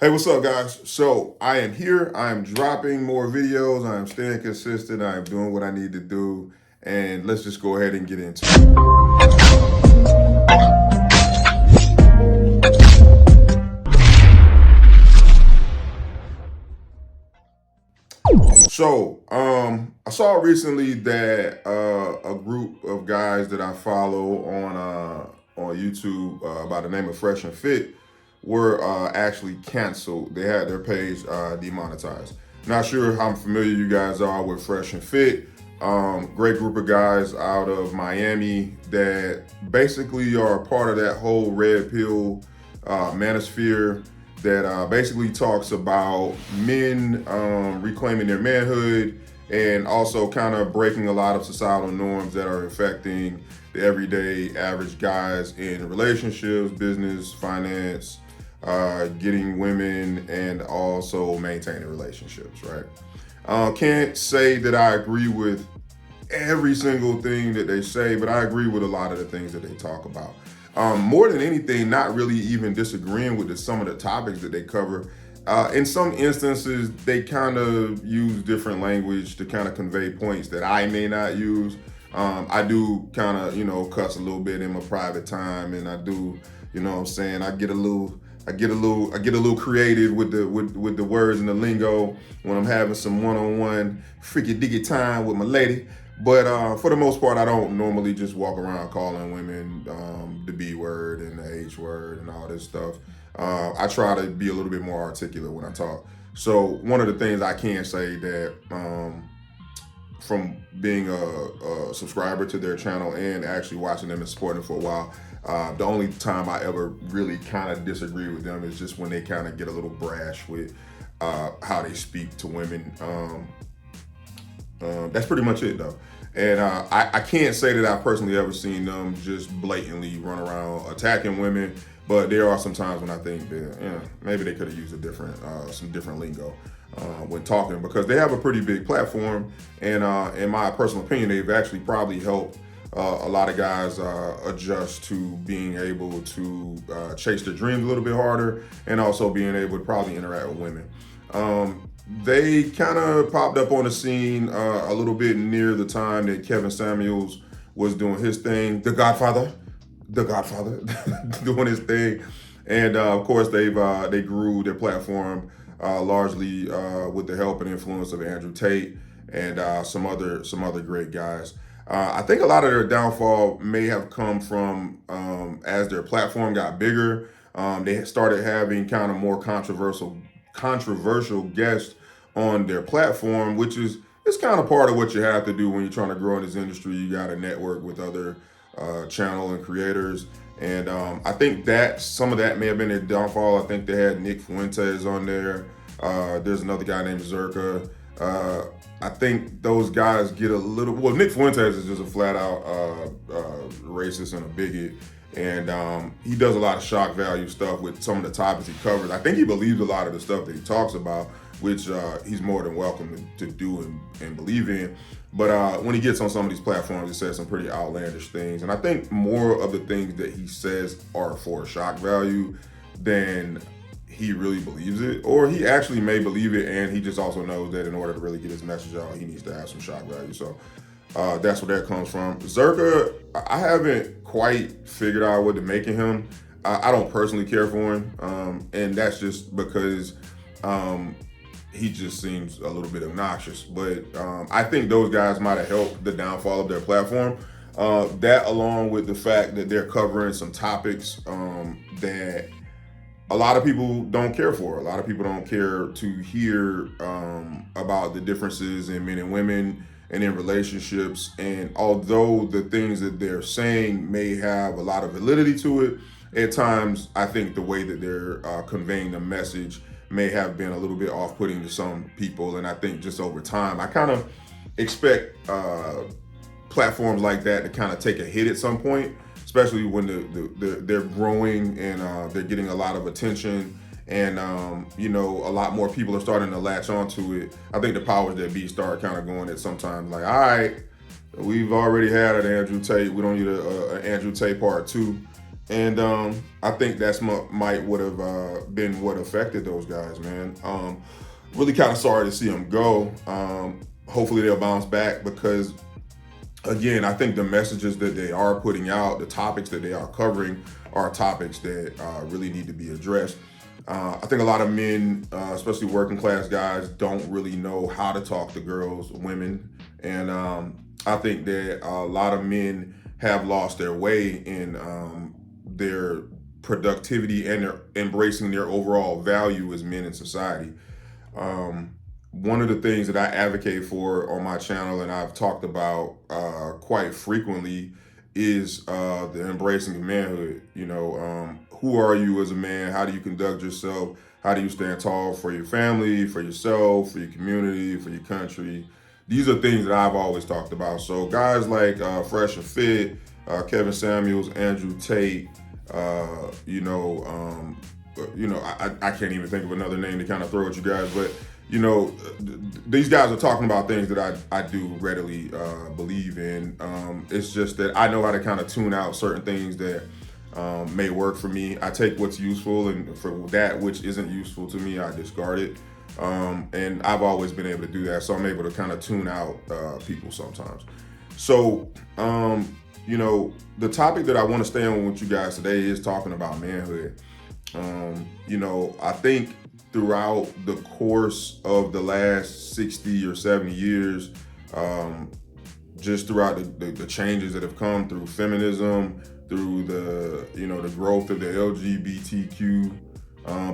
Hey, what's up, guys? So I am here. I am dropping more videos. I am staying consistent. I am doing what I need to do. And let's just go ahead and get into it. I saw recently that a group of guys that I follow on YouTube by the name of Fresh and Fit were actually canceled. They had their page demonetized. Not sure how familiar you guys are with Fresh and Fit. Great group of guys out of Miami that basically are part of that whole red pill manosphere that basically talks about men reclaiming their manhood and also kind of breaking a lot of societal norms that are affecting the everyday average guys in relationships, business, finance, getting women, and also maintaining relationships, right? Can't say that I agree with every single thing that they say, but I agree with a lot of the things that they talk about. More than anything, not really even disagreeing with some of the topics that they cover. In some instances, they kind of use different language to kind of convey points that I may not use. I do kind of, cuss a little bit in my private time, and I do, what I'm saying, I get a little creative with the words and the lingo when I'm having some one-on-one freaky diggy time with my lady. But for the most part, I don't normally just walk around calling women the B word and the H word and all this stuff. I try to be a little bit more articulate when I talk. So one of the things I can say that from being a subscriber to their channel and actually watching them and supporting them for a while, the only time I ever really kind of disagree with them is just when they kind of get a little brash with how they speak to women. That's pretty much it, though. And I can't say that I've personally ever seen them just blatantly run around attacking women, but there are some times when I think that maybe they could have used some different lingo when talking, because they have a pretty big platform, and in my personal opinion, they've actually probably helped a lot of guys adjust to being able to chase their dreams a little bit harder, and also being able to probably interact with women. They kind of popped up on the scene a little bit near the time that Kevin Samuels was doing his thing, the Godfather, doing his thing, and of course they grew their platform largely with the help and influence of Andrew Tate and some other great guys. I think a lot of their downfall may have come from as their platform got bigger, they started having kind of more controversial guests on their platform, which is it's kind of part of what you have to do when you're trying to grow in this industry. You got to network with other channel and creators, and I think that some of that may have been their downfall. I think they had Nick Fuentes on there. There's another guy named Zerka. I think those guys get a little. Well, Nick Fuentes is just a flat out racist and a bigot. And he does a lot of shock value stuff with some of the topics he covers. I think he believes a lot of the stuff that he talks about, which he's more than welcome to do and believe in. But when he gets on some of these platforms, he says some pretty outlandish things. And I think more of the things that he says are for shock value than he really believes it. Or he actually may believe it, and he just also knows that in order to really get his message out, he needs to have some shock value. So that's where that comes from. Zerka, I haven't quite figured out what to make of him. I don't personally care for him, and that's just because he just seems a little bit obnoxious. But I think those guys might have helped the downfall of their platform. That, along with the fact that they're covering some topics that a lot of people don't care for. A lot of people don't care to hear about the differences in men and women and in relationships. And although the things that they're saying may have a lot of validity to it, at times I think the way that they're conveying the message may have been a little bit off-putting to some people. And I think just over time, I kind of expect platforms like that to kind of take a hit at some point, especially when they're growing and they're getting a lot of attention, and a lot more people are starting to latch onto it. I think the powers that be start kind of going at sometimes like, all right, we've already had an Andrew Tate. We don't need an Andrew Tate part 2. And I think that's might would have been what affected those guys, man. Really kind of sorry to see them go. Hopefully they'll bounce back because, again, I think the messages that they are putting out, the topics that they are covering, are topics that really need to be addressed. I think a lot of men, especially working class guys, don't really know how to talk to girls, women, and I think that a lot of men have lost their way in their productivity and their embracing their overall value as men in society. One of the things that I advocate for on my channel and I've talked about quite frequently is the embracing of manhood. Who are you as a man? How do you conduct yourself? How do you stand tall for your family, for yourself, for your community, for your country? These are things that I've always talked about. So guys like Fresh and Fit, Kevin Samuels, Andrew Tate, I can't even think of another name to kind of throw at you guys, but these guys are talking about things that I do readily believe in. It's just that I know how to kind of tune out certain things that may work for me. I take what's useful, and for that which isn't useful to me, I discard it. And I've always been able to do that, so I'm able to kind of tune out people sometimes. So, the topic that I want to stay on with you guys today is talking about manhood. I think throughout the course of the last 60 or 70 years, just throughout the changes that have come through feminism, through the growth of the LGBTQ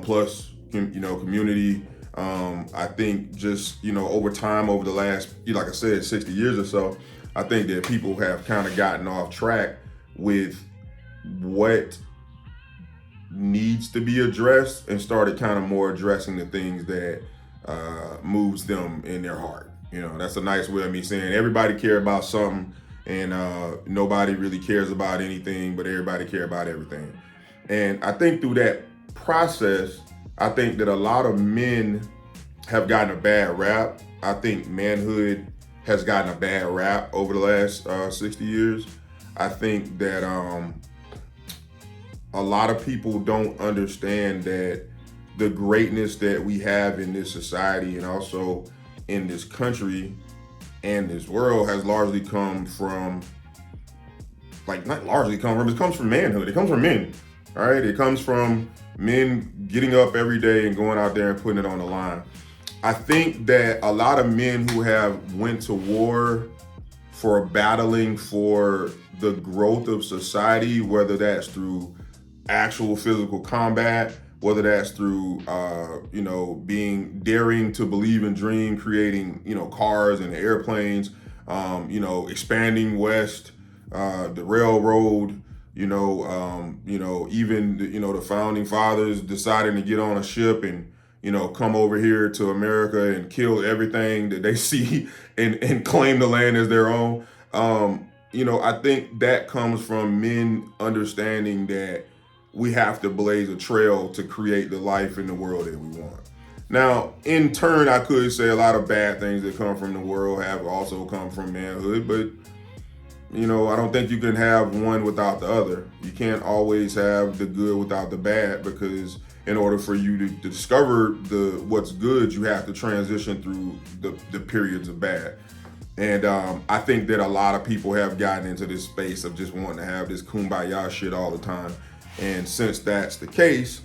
plus community. I think just over time, over the last, like I said, 60 years or so, I think that people have kind of gotten off track with what needs to be addressed and started kind of more addressing the things that moves them in their heart. That's a nice way of me saying everybody care about something, and nobody really cares about anything, but everybody care about everything. And I think through that process, I think that a lot of men have gotten a bad rap. I think manhood has gotten a bad rap over the last 60 years. I think that a lot of people don't understand that the greatness that we have in this society and also in this country and this world has largely come from, not largely come from, it comes from manhood. It comes from men, all right? It comes from men getting up every day and going out there and putting it on the line. I think that a lot of men who have went to war for battling for the growth of society, whether that's through actual physical combat, whether that's through being daring to believe and dream, creating cars and airplanes, expanding west, the railroad, even the founding fathers deciding to get on a ship and come over here to America and kill everything that they see and claim the land as their own. I think that comes from men understanding that we have to blaze a trail to create the life in the world that we want. Now, in turn, I could say a lot of bad things that come from the world have also come from manhood, but I don't think you can have one without the other. You can't always have the good without the bad, because in order for you to discover what's good, you have to transition through the periods of bad. And I think that a lot of people have gotten into this space of just wanting to have this kumbaya shit all the time. And since that's the case,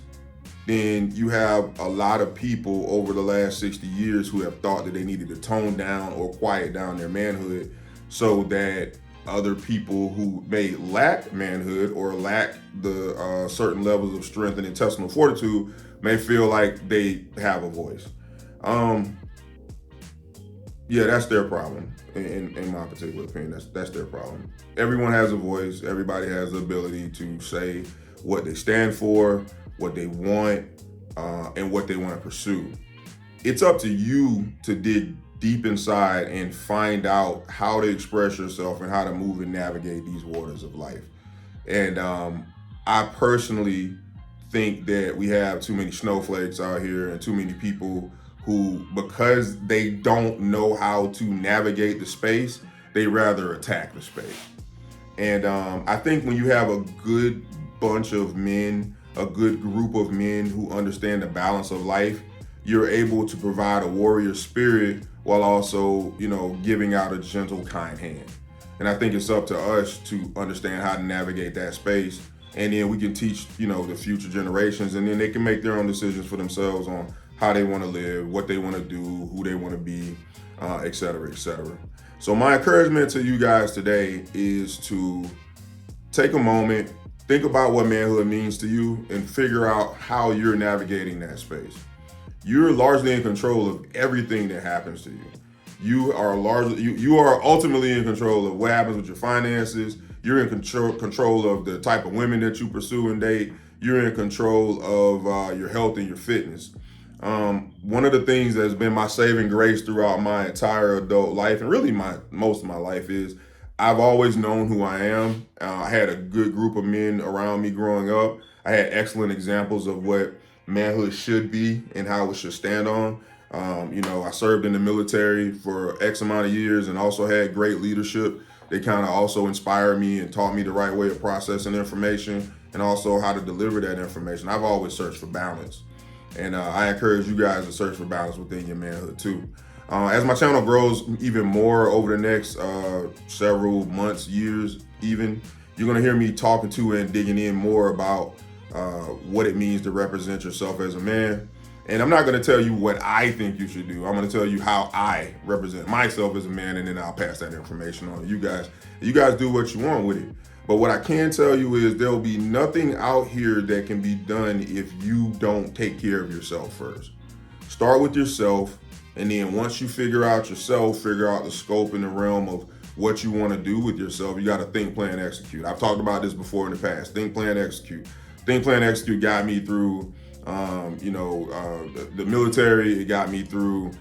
then you have a lot of people over the last 60 years who have thought that they needed to tone down or quiet down their manhood so that other people who may lack manhood or lack the certain levels of strength and intestinal fortitude may feel like they have a voice. That's their problem. In my particular opinion, that's their problem. Everyone has a voice. Everybody has the ability to say what they stand for, what they want, and what they want to pursue. It's up to you to dig deep inside and find out how to express yourself and how to move and navigate these waters of life. And I personally think that we have too many snowflakes out here and too many people who, because they don't know how to navigate the space, they rather attack the space. And I think when you have a good bunch of men, a good group of men who understand the balance of life, you're able to provide a warrior spirit while also, giving out a gentle, kind hand. And I think it's up to us to understand how to navigate that space. And then we can teach, the future generations, and then they can make their own decisions for themselves on how they want to live, what they want to do, who they want to be, et cetera, et cetera. So my encouragement to you guys today is to take a moment, think about what manhood means to you, and figure out how you're navigating that space. You're largely in control of everything that happens to you. You are ultimately in control of what happens with your finances. You're in control of the type of women that you pursue and date. You're in control of your health and your fitness. One of the things that's been my saving grace throughout my entire adult life, and really most of my life, is I've always known who I am. I had a good group of men around me growing up. I had excellent examples of what manhood should be and how it should stand on. I served in the military for X amount of years and also had great leadership. They kind of also inspired me and taught me the right way of processing information and also how to deliver that information. I've always searched for balance. And I encourage you guys to search for balance within your manhood too. As my channel grows even more over the next several months, years even, you're gonna hear me talking to and digging in more about what it means to represent yourself as a man. And I'm not gonna tell you what I think you should do. I'm gonna tell you how I represent myself as a man, and then I'll pass that information on to you guys. You guys do what you want with it. But what I can tell you is there'll be nothing out here that can be done if you don't take care of yourself first. Start with yourself, and then once you figure out yourself, figure out the scope and the realm of what you want to do with yourself, you got to think, plan, execute. I've talked about this before in the past. Think, plan, execute. Think, plan, execute got me through, the military. It got me through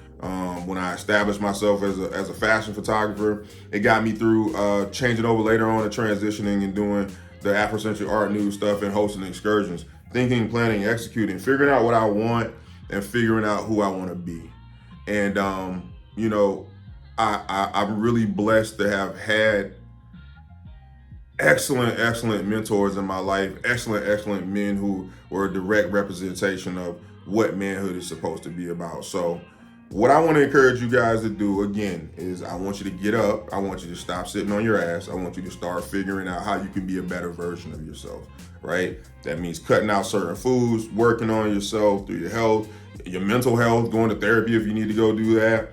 when I established myself as a fashion photographer. It got me through changing over later on and transitioning and doing the Afrocentric art news stuff and hosting excursions. Thinking, planning, executing, figuring out what I want and figuring out who I want to be. And, I'm really blessed to have had excellent mentors in my life, excellent men who were a direct representation of what manhood is supposed to be about. So what I want to encourage you guys to do, again, is I want you to get up. I want you to stop sitting on your ass. I want you to start figuring out how you can be a better version of yourself, right? That means cutting out certain foods, working on yourself through your health, your mental health, going to therapy if you need to go do that.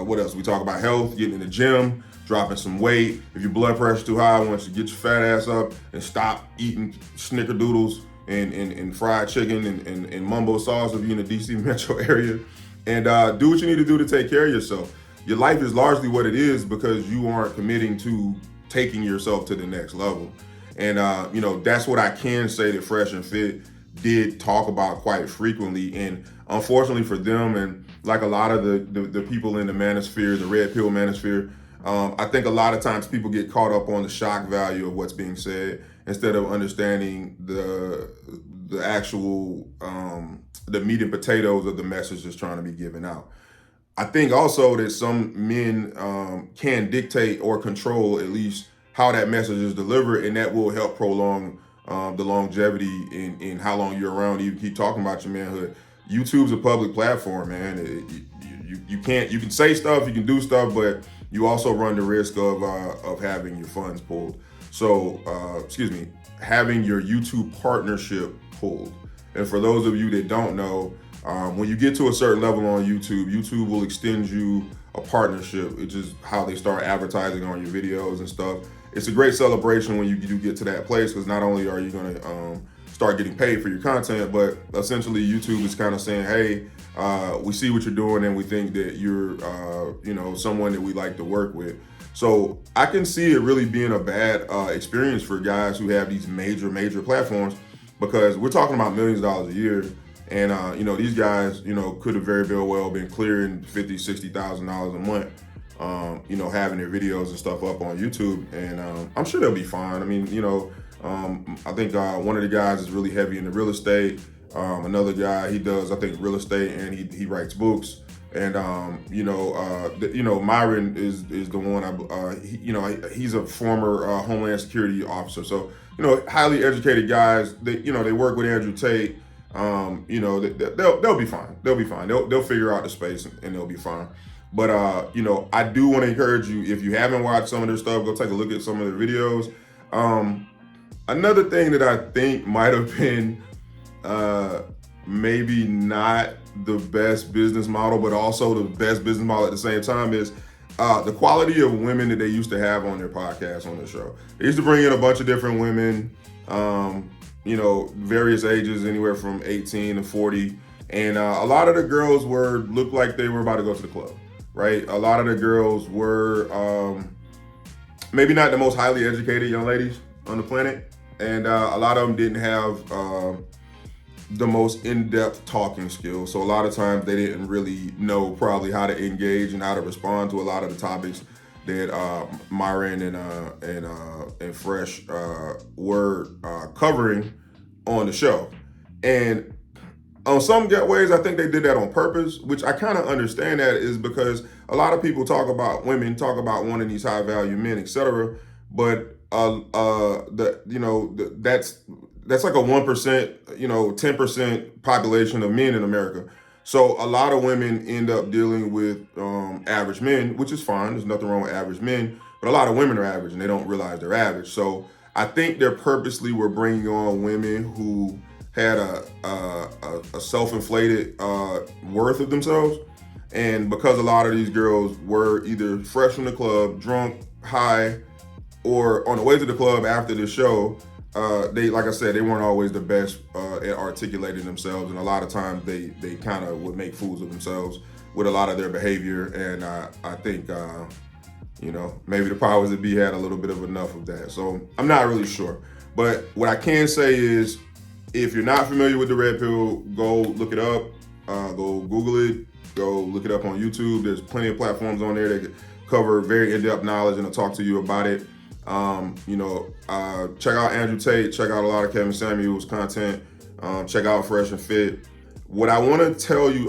What else? We talk about health, getting in the gym, dropping some weight. If your blood pressure's too high, I want you to get your fat ass up and stop eating snickerdoodles and fried chicken and mumbo sauce if you're in the DC metro area. And do what you need to do to take care of yourself. Your life is largely what it is because you aren't committing to taking yourself to the next level. And that's what I can say that Fresh and Fit did talk about quite frequently. And unfortunately for them, and like a lot of the people in the manosphere, the red pill manosphere, I think a lot of times people get caught up on the shock value of what's being said instead of understanding the actual the meat and potatoes of the message that's trying to be given out. I think also that some men can dictate or control at least how that message is delivered, and that will help prolong the longevity in how long you're around. You keep talking about your manhood. YouTube's a public platform, man. You can say stuff, you can do stuff, but you also run the risk of having your funds pulled. So, having your YouTube partnership pulled. And for those of you that don't know, when you get to a certain level on YouTube will extend you a partnership, which is how they start advertising on your videos and stuff. It's a great celebration when you do get to that place, because not only are you going to start getting paid for your content, but essentially YouTube is kind of saying, hey, we see what you're doing and we think that you're someone that we like to work with. So I can see it really being a bad experience for guys who have these major platforms, because we're talking about millions of dollars a year. And these guys, could have very well been clearing $50,000-$60,000 a month, having their videos and stuff up on YouTube. And I'm sure they'll be fine. I mean, I think one of the guys is really heavy into real estate. Another guy, he does, I think, real estate, and he writes books. And Myron is the one. He's a former Homeland Security officer. So highly educated guys. They work with Andrew Tate. They'll be fine. They'll be fine. They'll figure out the space and they'll be fine. But I do want to encourage you, if you haven't watched some of their stuff, go take a look at some of their videos. Another thing that I think might have been maybe not the best business model, but also the best business model at the same time is the quality of women that they used to have on their podcast, on their show. They used to bring in a bunch of different women, various ages, anywhere from 18 to 40. And a lot of the girls looked like they were about to go to the club, right? A lot of the girls were maybe not the most highly educated young ladies on the planet. And a lot of them didn't have the most in-depth talking skills. So a lot of times they didn't really know probably how to engage and how to respond to a lot of the topics that Myron and Fresh were covering on the show. And on some ways, I think they did that on purpose, which I kind of understand. That is because a lot of people talk about women, talk about wanting these high-value men, etc. But that's like a 1%, 10% population of men in America. So a lot of women end up dealing with average men, which is fine. There's nothing wrong with average men, but a lot of women are average and they don't realize they're average. So I think they purposely were bringing on women who had a self-inflated worth of themselves. And because a lot of these girls were either fresh from the club, drunk, high, or on the way to the club after the show, they, like I said, they weren't always the best at articulating themselves, and a lot of times they kind of would make fools of themselves with a lot of their behavior. And I think maybe the powers that be had a little bit of enough of that. So I'm not really sure, but what I can say is, if you're not familiar with the Red Pill, go look it up, go Google it, go look it up on YouTube. There's plenty of platforms on there that cover very in-depth knowledge and will talk to you about it. Check out Andrew Tate, check out a lot of Kevin Samuels content, check out Fresh and Fit. What I want to tell you,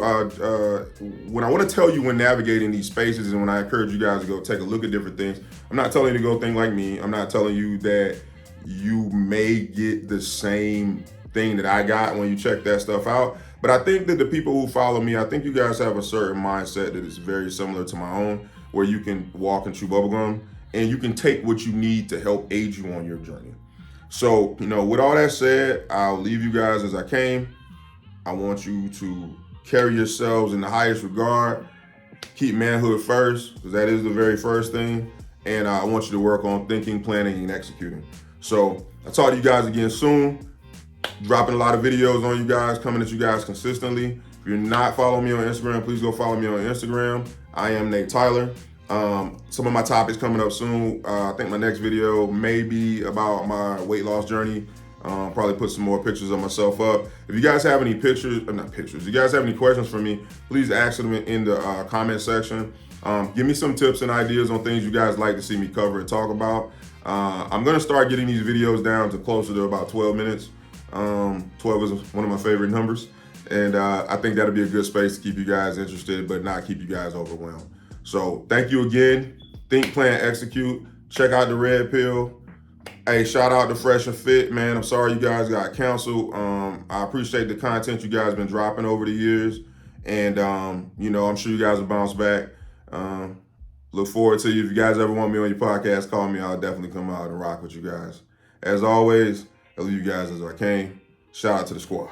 when navigating these spaces, and when I encourage you guys to go take a look at different things, I'm not telling you to go think like me. I'm not telling you that you may get the same thing that I got when you check that stuff out. But I think that the people who follow me, I think you guys have a certain mindset that is very similar to my own, where you can walk and chew bubblegum, and you can take what you need to help aid you on your journey. So, with all that said, I'll leave you guys as I came. I want you to carry yourselves in the highest regard. Keep manhood first, because that is the very first thing. And I want you to work on thinking, planning, and executing. So I'll talk to you guys again soon. Dropping a lot of videos on you guys, coming at you guys consistently. If you're not following me on Instagram, please go follow me on Instagram. I am Nate Tyler. Some of my topics coming up soon. I think my next video may be about my weight loss journey. Probably put some more pictures of myself up. If you guys have any if you guys have any questions for me, please ask them in the comment section. Give me some tips and ideas on things you guys like to see me cover and talk about. I'm gonna start getting these videos down to closer to about 12 minutes. 12 is one of my favorite numbers. And I think that'll be a good space to keep you guys interested, but not keep you guys overwhelmed. So thank you again. Think, plan, execute. Check out the Red Pill. Hey, shout out to Fresh and Fit, man. I'm sorry you guys got canceled. I appreciate the content you guys been dropping over the years. And, I'm sure you guys will bounce back. Look forward to you. If you guys ever want me on your podcast, call me. I'll definitely come out and rock with you guys. As always, I leave you guys as I came. Shout out to the squad.